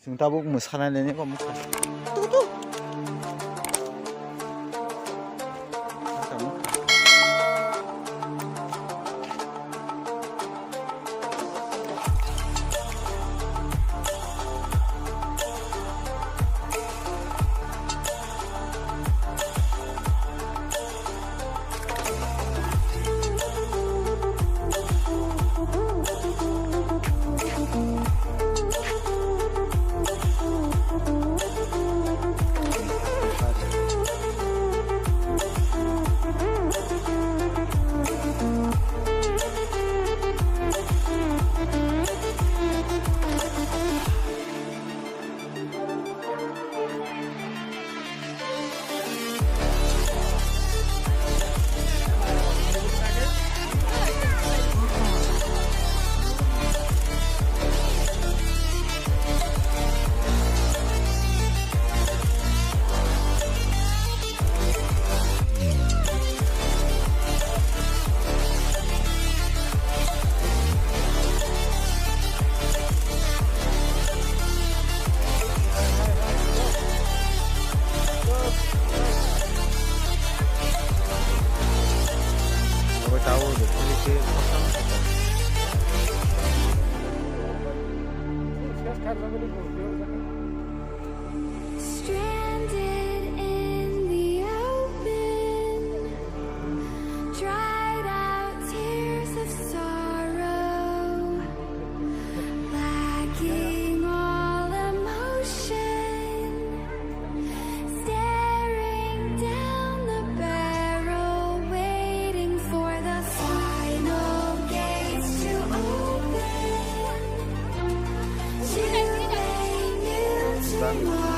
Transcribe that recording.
जों दा 뭐 사나내는 거 먹자. 또도. Tahu betul Stranded in the open, dried out tears of sorrow, lacking all emotion, staring down the barrel, waiting for the final gates to open to a new tomorrow.